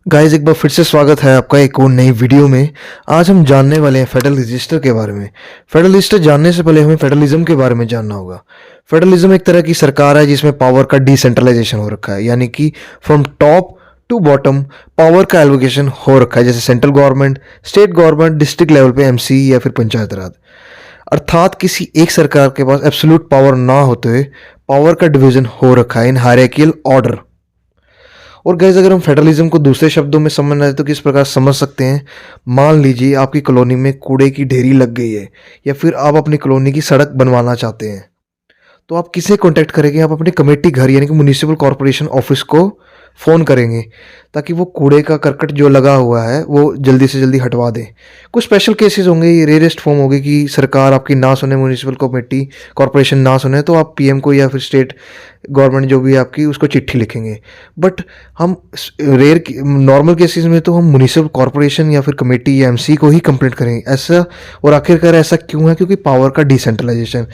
Guys एक बार फिर से स्वागत है आपका एक और नई वीडियो में। आज हम जानने वाले हैं फेडरल रजिस्टर के बारे में। फेडरल रजिस्टर जानने से पहले हमें फेडरलिज्म के बारे में जानना होगा। फेडरलिज्म एक तरह की सरकार है जिसमें पावर का डिसेंट्रलाइजेशन हो रखा है, यानी कि from top to bottom power का एलोकेशन हो रखा है, जैसे central government, state government, district level पे एमसी या फिर पंचायत राज। अर्थात किसी एक सरकार के पास एब्सोल्यूट पावर ना होते हुए पावर का डिवीजन हो रखा है इन हायरार्कियल ऑर्डर। और गैस अगर हम फेडरलिज्म को दूसरे शब्दों में समझना है तो किस प्रकार समझ सकते हैं। मान लीजिए आपकी कॉलोनी में कूड़े की ढेरी लग गई है, या फिर आप अपनी कॉलोनी की सड़क बनवाना चाहते हैं, तो आप किसे कांटेक्ट करेंगे? आप अपने कमेटी घर यानी कि म्युनिसिपल कॉर्पोरेशन ऑफिस को फ़ोन करेंगे ताकि वो कूड़े का करकट जो लगा हुआ है वो जल्दी से जल्दी हटवा दें। कुछ स्पेशल केसेस होंगे, ये रेयरेस्ट फॉर्म होगी कि सरकार आपकी ना सुने, म्युनिसिपल कमेटी कॉर्पोरेशन ना सुने, तो आप पीएम को या फिर स्टेट गवर्नमेंट जो भी है आपकी उसको चिट्ठी लिखेंगे। बट हम रेयर नॉर्मल केसेस में तो हम म्युनिसिपल कॉर्पोरेशन या फिर कमेटी या एमसी को ही कंप्लेंट करेंगे ऐसा। और आखिरकार ऐसा क्यों है? क्योंकि पावर का डिसेंट्रलाइजेशन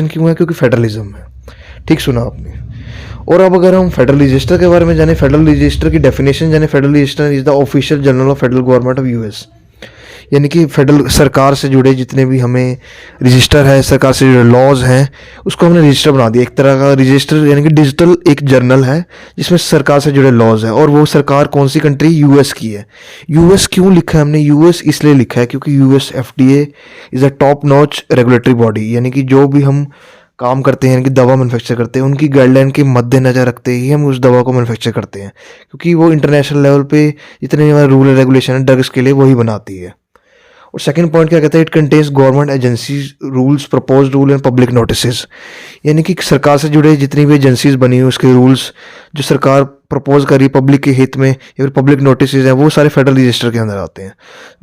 क्यों है? क्योंकि फेडरलिज्म है। ठीक सुना आपने। और अब अगर हम फेडरल रजिस्टर के बारे में जाने, फेडरल रजिस्टर की डेफिनेशन जाने, federal register is the official journal of federal government of US. यानी कि फेडरल सरकार से जुड़े जितने भी हमें रजिस्टर है, सरकार से जुड़े लॉज हैं, उसको हमने रजिस्टर बना दिया। एक तरह का रजिस्टर यानी कि डिजिटल एक जर्नल है जिसमें सरकार से जुड़े लॉज हैं। और वो सरकार कौन सी कंट्री? यूएस की है। यूएस क्यों लिखा है हमने? यूएस इसलिए लिखा है क्योंकि US FDA is a top notch regulatory body, यानी कि जो भी हम काम करते हैं, यानी कि दवा मैन्युफैक्चर करते हैं, उनकी गाइडलाइन के मद्देनजर रखते ही हम उस दवा को मैन्युफैक्चर करते हैं, क्योंकि वो इंटरनेशनल लेवल पे जितने हमारे रूल एंड रेगुलेशन है ड्रग्स के लिए वही बनाती है। और सेकंड पॉइंट क्या कहता है? It contains government agencies rules, propose rule and public notices. यानी कि सरकार से जुड़े जितनी भी एजेंसीज बनी हुई उसके रूल्स जो सरकार प्रपोज करी पब्लिक के हित में या फिर पब्लिक नोटिस हैं, वो सारे फेडरल रजिस्टर के अंदर आते हैं।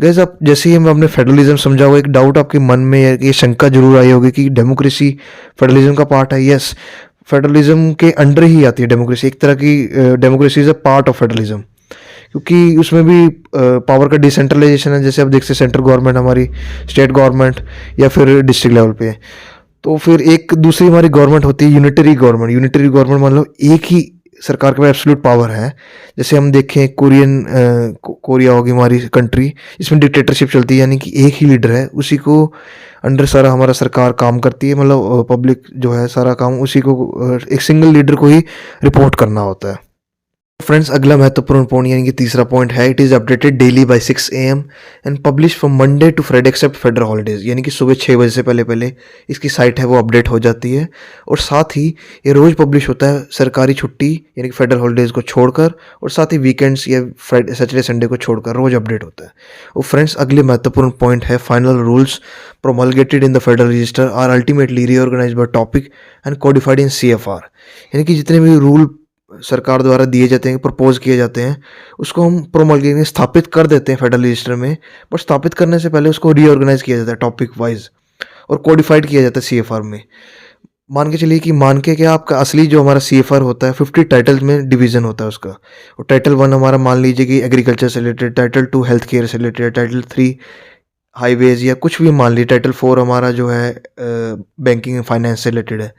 गैस आप जैसे ही हम अपने फेडरलिज्म समझा हुआ, एक डाउट आपके मन में ये शंका जरूर आई होगी कि डेमोक्रेसी फेडरलिज्म का पार्ट है। यस, फेडरलिज्म के अंडर ही आती है डेमोक्रेसी। एक तरह की democracy is a part of federalism, क्योंकि उसमें भी पावर का डिसेंट्रलाइजेशन है। जैसे आप देखते हैं सेंट्रल गवर्नमेंट हमारी, स्टेट गवर्नमेंट या फिर डिस्ट्रिक्ट लेवल पे। तो फिर एक दूसरी हमारी गवर्नमेंट होती है यूनिटरी गवर्नमेंट। यूनिटरी गवर्नमेंट मतलब एक ही सरकार के पास एब्सोल्यूट पावर है। जैसे हम देखें कोरिया होगी हमारी कंट्री, इसमें डिक्टेटरशिप चलती है, यानी कि एक ही लीडर है, उसी को अंडर सारा हमारा सरकार काम करती है। मतलब पब्लिक जो है सारा काम उसी को, एक सिंगल लीडर को ही रिपोर्ट करना होता है। फ्रेंड्स, अगला महत्वपूर्ण पॉइंट यानी कि तीसरा पॉइंट है, it is updated daily by 6 AM and publish from Monday to Friday except federal holidays. यानी कि सुबह 6 बजे से पहले पहले इसकी साइट है वो अपडेट हो जाती है। और साथ ही ये रोज़ पब्लिश होता है सरकारी छुट्टी यानी कि फेडरल हॉलीडेज़ को छोड़कर, और साथ ही वीकेंड्स या फ्राइडे सैटरडे संडे को छोड़कर रोज़ अपडेट होता है। और फ्रेंड्स, अगले महत्वपूर्ण पॉइंट है, final rules promulgated in the federal register are ultimately reorganize by topic and codified in CFR। यानी कि जितने भी रूल सरकार द्वारा दिए जाते हैं, प्रपोज किए जाते हैं, उसको हम प्रोमलगेट स्थापित कर देते हैं फेडरल रजिस्टर में। बट स्थापित करने से पहले उसको रीऑर्गेनाइज किया जाता है टॉपिक वाइज और कोडिफाइड किया जाता है CFR में। मान के चलिए कि क्या आपका असली जो हमारा CFR होता है 50 टाइटल में डिवीजन होता है उसका। और टाइटल 1 हमारा मान लीजिए कि एग्रीकल्चर से रिलेटेड, टाइटल 2 हेल्थ केयर से रिलेटेड, टाइटल 3 हाईवेज या कुछ भी मान ली, टाइटल 4 हमारा जो है बैंकिंग एंड फाइनेंस से रिलेटेड है।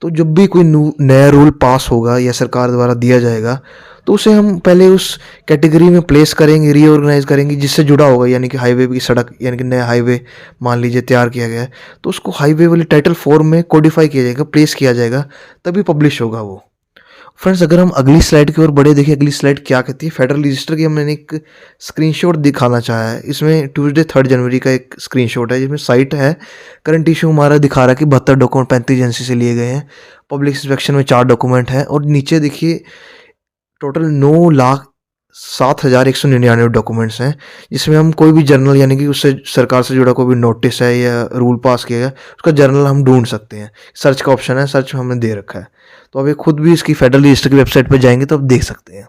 तो जब भी कोई नया रूल पास होगा या सरकार द्वारा दिया जाएगा तो उसे हम पहले उस कैटेगरी में प्लेस करेंगे, रीऑर्गेनाइज करेंगे जिससे जुड़ा होगा। यानी कि हाईवे की सड़क, यानी कि नया हाईवे मान लीजिए तैयार किया गया है, तो उसको हाईवे वाली टाइटल 4 में कोडिफाई किया जाएगा, प्लेस किया जाएगा, तभी पब्लिश होगा वो। फ्रेंड्स, अगर हम अगली स्लाइड की ओर बढ़े, देखिए अगली स्लाइड क्या कहती है। फेडरल रजिस्टर की मैंने एक स्क्रीनशॉट दिखाना चाहा है। इसमें ट्यूसडे 3 जनवरी का एक स्क्रीनशॉट है जिसमें साइट है। करंट इशू हमारा दिखा रहा है कि 72 डॉक्यूमेंट 35 एजेंसी से लिए गए हैं। पब्लिक इंस्पेक्शन में 4 डॉक्यूमेंट हैं। और नीचे देखिए टोटल 9,07,199 डॉक्यूमेंट्स हैं, जिसमें हम कोई भी जर्नल यानी कि उससे सरकार से जुड़ा कोई भी नोटिस है या रूल पास किया गया उसका जर्नल हम ढूंढ सकते हैं। सर्च का ऑप्शन है, सर्च हमने दे रखा है, तो अब ये खुद भी इसकी फेडरल रजिस्टर की वेबसाइट पर जाएंगे तो आप देख सकते हैं।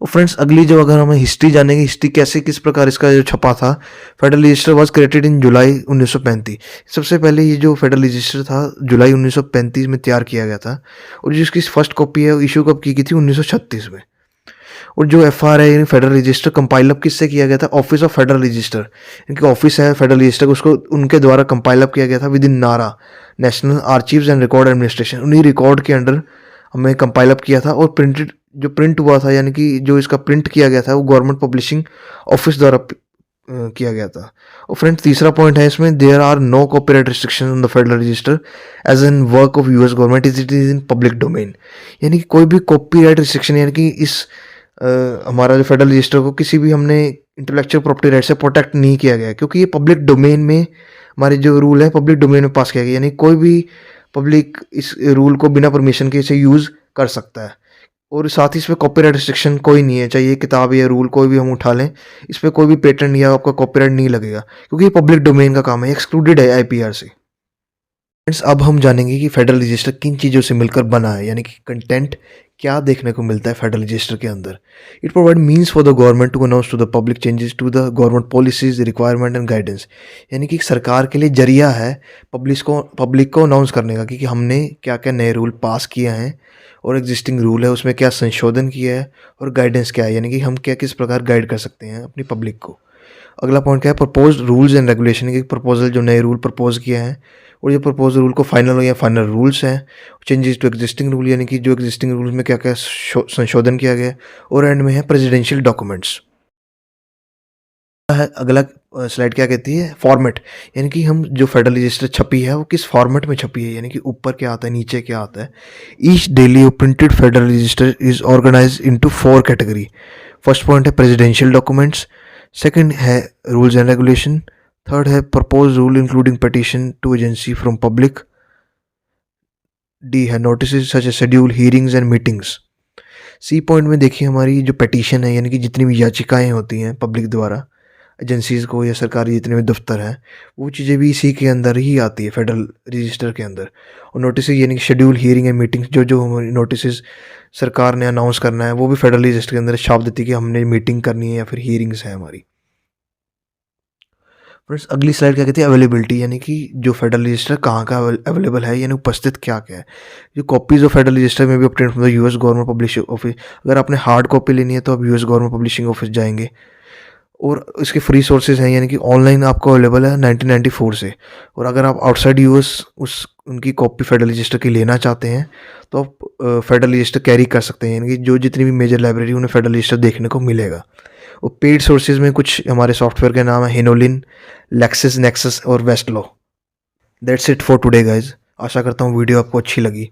और फ्रेंड्स, अगली जो अगर हमें हिस्ट्री जानेंगे, हिस्ट्री कैसे किस प्रकार इसका जो छपा था। Federal register was created in July 1935। सबसे पहले ये जो फेडरल रजिस्टर था जुलाई 1935 में तैयार किया गया था। और जिसकी फर्स्ट कॉपी है इशू कब की थी? 1936 में। और जो FR है यानी फेडरल रजिस्टर कंपाइल अप किससे किया गया था? ऑफिस ऑफ फेडरल रजिस्टर, इनकी ऑफिस है फेडरल रजिस्टर, उसको उनके द्वारा कंपाइल अप किया गया था विद इन नारा, national archives and record administration. उन्हीं रिकॉर्ड के अंडर हमें कंपाइल अप किया था और प्रिंटेड जो प्रिंट हुआ था, यानी कि जो इसका प्रिंट किया गया था वो गवर्नमेंट पब्लिशिंग ऑफिस द्वारा किया गया था। और फ्रेंड्स तीसरा पॉइंट है इसमें, there are no copyright restriction on the federal register as an work of US government it is in public domain. यानी कि कोई भी कॉपीराइट रिस्ट्रिक्शन, यानी कि इस हमारा जो फेडरल रजिस्टर को किसी भी हमने इंटेलेक्चुअल प्रॉपर्टी राइट से प्रोटेक्ट नहीं किया गया, क्योंकि ये पब्लिक डोमेन में हमारे जो रूल है पब्लिक डोमेन में पास किया गया, यानी कोई भी पब्लिक इस रूल को बिना परमिशन के इसे यूज़ कर सकता है। और साथ ही इस पे कॉपीराइट रिस्ट्रिक्शन कोई नहीं है, चाहे ये किताब या रूल कोई भी हम उठा लें, इस पे कोई भी पेटेंट या आपका कॉपीराइट नहीं लगेगा, क्योंकि ये पब्लिक डोमेन का काम है, एक्सक्लूडेड है आईपीआर से। फ्रेंड्स अब हम जानेंगे कि फेडरल रजिस्टर किन चीज़ों से मिलकर बना है, यानी कि कंटेंट क्या देखने को मिलता है फेडरल रजिस्टर के अंदर। It provide means for the government to announce to the public changes to the government policies requirement and guidance. यानी कि सरकार के लिए जरिया है पब्लिक को अनाउंस करने का कि हमने क्या क्या नए रूल पास किए हैं और एग्जिस्टिंग रूल है उसमें क्या संशोधन किया है और गाइडेंस क्या है, यानी कि हम क्या किस प्रकार गाइड कर सकते हैं अपनी पब्लिक को। अगला पॉइंट क्या है, प्रपोज रूल्स एंड रेगुलेशन की प्रपोजल, जो नए रूल प्रपोज किया है और ये प्रपोज रूल को फाइनल हो या फाइनल रूल्स हैं। चेंजेस टू एग्जिस्टिंग रूल, यानी कि जो एग्जिस्टिंग रूल्स में क्या क्या संशोधन किया गया है। और एंड में है प्रेसिडेंशियल डॉक्यूमेंट्स है। अगला स्लाइड क्या कहती है, फॉर्मेट, यानी कि हम जो फेडरल रजिस्टर छपी है वो किस फॉर्मेट में छपी है, यानी कि ऊपर क्या आता है नीचे क्या आता है। Each daily printed federal register is organize into 4 category. First point है प्रेसिडेंशियल डॉक्यूमेंट्स, सेकंड है रूल्स एंड रेगुलेशन, थर्ड है propose rule including petition to agency from public, D है notice such a schedule hearings and meetings. C point में देखिए हमारी जो petition है, यानी कि जितनी भी याचिकाएं होती हैं पब्लिक द्वारा एजेंसीज़ को या सरकारी जितने भी दफ्तर हैं, वो चीज़ें भी इसी के अंदर ही आती है फेडरल रजिस्टर के अंदर। और नोटिस यानी कि शेड्यूल हियरिंग एंड मीटिंग्स, जो जो हमारी नोटिस सरकार ने अनाउंस करना है वो भी फेडरल रजिस्टर के अंदर छाप देती है कि हमने मीटिंग करनी है या फिर हियरिंग्स है हमारी। फ्रेंड्स अगली स्लाइड क्या कहती है, अवेलेबिलिटी, यानी कि जो फेडरल रजिस्टर कहाँ का अवेलेबल है, यानी उपस्थित क्या क्या है। जो कॉपीज़ ऑफ फेडरल रजिस्टर में भी obtain from the US government publishing office. अगर आपने हार्ड कॉपी लेनी है तो आप यूएस गवर्नमेंट पब्लिशिंग ऑफिस जाएंगे। और इसके फ्री सोर्सेज हैं, यानी कि ऑनलाइन आपको अवेलेबल है 1994 से। और अगर आप आउटसाइड यूएस उस उनकी कॉपी फेडरल रजिस्टर की लेना चाहते हैं तो आप फेडरल रजिस्टर कैरी कर सकते हैं, यानी कि जो जितनी भी मेजर लाइब्रेरी उन्हें फेडरल रजिस्टर देखने को मिलेगा। और पेड सोर्सेज में कुछ हमारे सॉफ्टवेयर के नाम है हिनोलिन, लेक्सिस नेक्सस और Westlaw. That's it for today guys. आशा करता हूँ वीडियो आपको अच्छी लगी।